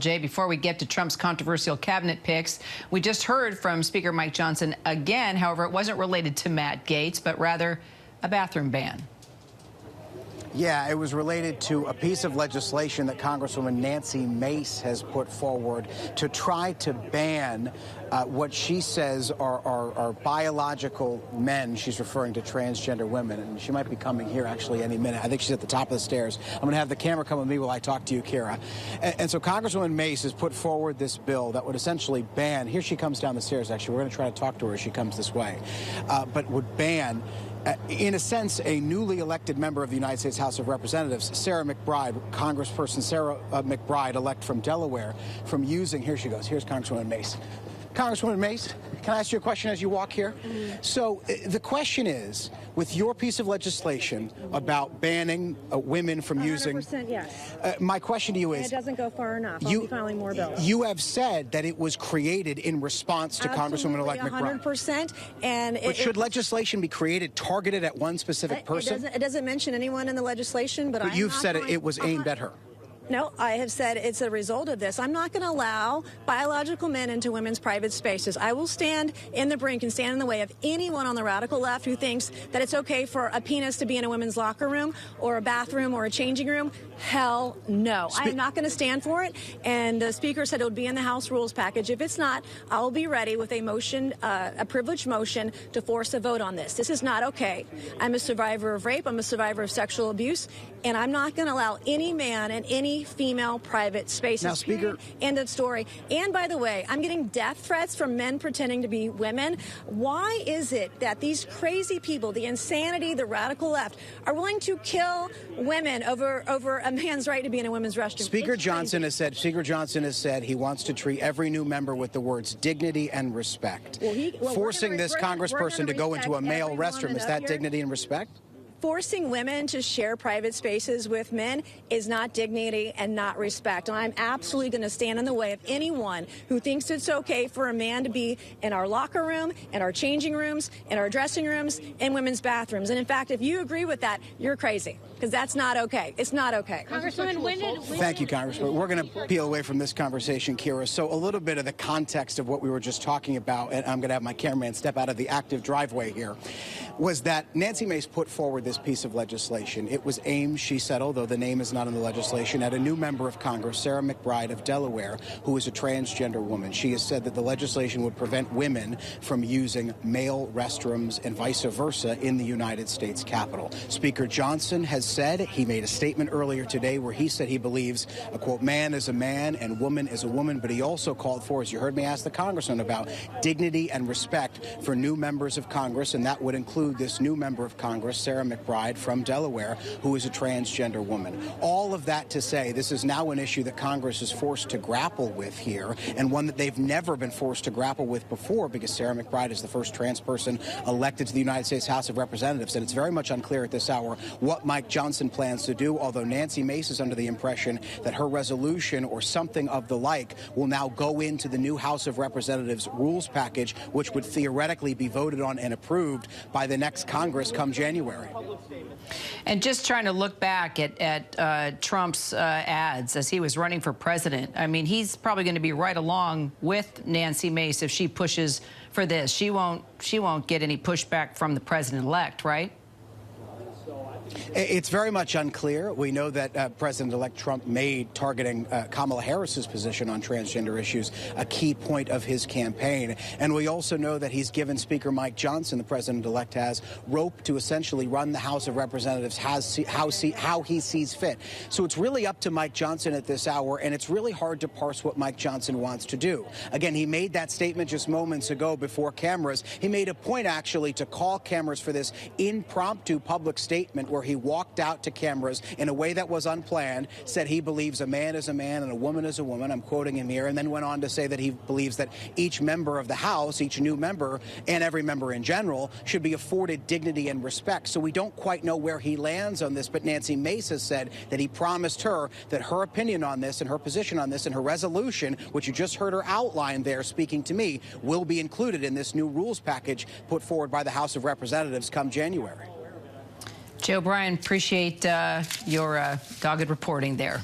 Jay, before we get to Trump's controversial cabinet picks, we just heard from Speaker Mike Johnson again. However, it wasn't related to Matt Gaetz, but rather a bathroom ban. Yeah, it was related to a piece of legislation that Congresswoman Nancy Mace has put forward to try to ban what she says are biological men. She's referring to transgender women, and she might be coming here actually any minute. I think she's at the top of the stairs. I'm going to have the camera come with me while I talk to you, Kira. And so Congresswoman Mace has put forward this bill that would essentially ban, here she comes down the stairs actually, we're going to try to talk to her as she comes this way, but would ban in a sense, a newly elected member of the United States House of Representatives, Sarah McBride, Congressperson Sarah McBride, elect from Delaware, from using, here she goes, here's Congresswoman Mace. Congresswoman Mace, can I ask you a question as you walk here? So the question is, with your piece of legislation about banning women from using... 100% yes. My question to you is... And it doesn't go far enough. I'll be filing more bills. You have said that it was created in response to Congresswoman-elect McBride. 100%. But should legislation be created targeted at one specific person? It doesn't mention anyone in the legislation, but you've said it was aimed at her. No, I have said it's a result of this. I'm not going to allow biological men into women's private spaces. I will stand in the brink and stand in the way of anyone on the radical left who thinks that it's okay for a penis to be in a women's locker room or a bathroom or a changing room. Hell no. I am not going to stand for it. And the Speaker said it would be in the House rules package. If it's not, I'll be ready with a motion, a privileged motion, to force a vote on this. This is not okay. I'm a survivor of rape. I'm a survivor of sexual abuse. And I'm not going to allow any man in any female private spaces. Now, Speaker, end of story. And by the way, I'm getting death threats from men pretending to be women. Why is it that these crazy people, the insanity, the radical left, are willing to kill women over a man's right to be in a women's restroom? Speaker Johnson has said he wants to treat every new member with the words dignity and respect. Forcing this congressperson to go into a male restroom, is that dignity and respect? Forcing women to share private spaces with men is not dignity and not respect. And I'm absolutely going to stand in the way of anyone who thinks it's okay for a man to be in our locker room, in our changing rooms, in our dressing rooms, in women's bathrooms. And in fact, if you agree with that, you're crazy, because that's not okay. It's not okay. Congresswoman, Thank you, Congressman. We're going to peel away from this conversation, Kira. So a little bit of the context of what we were just talking about, and I'm going to have my cameraman step out of the active driveway here, was that Nancy Mace put forward this piece of legislation. It was aimed, she said, although the name is not in the legislation, at a new member of Congress, Sarah McBride of Delaware, who is a transgender woman. She has said that the legislation would prevent women from using male restrooms and vice versa in the United States Capitol. Speaker Johnson has said, he made a statement earlier today where he said he believes, a quote, man is a man and woman is a woman, but he also called for, as you heard me ask the congressman about, dignity and respect for new members of Congress, and that would include this new member of Congress, Sarah McBride from Delaware, who is a transgender woman. All of that to say this is now an issue that Congress is forced to grapple with here, and one that they've never been forced to grapple with before, because Sarah McBride is the first trans person elected to the United States House of Representatives, and it's very much unclear at this hour what Mike Johnson plans to do, although Nancy Mace is under the impression that her resolution or something of the like will now go into the new House of Representatives rules package, which would theoretically be voted on and approved by the next Congress come January. And just trying to look back at Trump's ads as he was running for president, I mean, he's probably going to be right along with Nancy Mace if she pushes for this. She won't get any pushback from the president-elect, right? It's very much unclear. We know that President-elect Trump made targeting Kamala Harris's position on transgender issues a key point of his campaign. And we also know that he's given Speaker Mike Johnson, the president-elect has, rope to essentially run the House of Representatives how he sees fit. So it's really up to Mike Johnson at this hour, and it's really hard to parse what Mike Johnson wants to do. Again, he made that statement just moments ago before cameras. He made a point, actually, to call cameras for this impromptu public statement where he walked out to cameras in a way that was unplanned, said he believes a man is a man and a woman is a woman. I'm quoting him here, and then went on to say that he believes that each member of the House, each new member, and every member in general, should be afforded dignity and respect. So we don't quite know where he lands on this, but Nancy Mace has said that he promised her that her opinion on this and her position on this and her resolution, which you just heard her outline there speaking to me, will be included in this new rules package put forward by the House of Representatives come January. Joe Bryan, appreciate your dogged reporting there.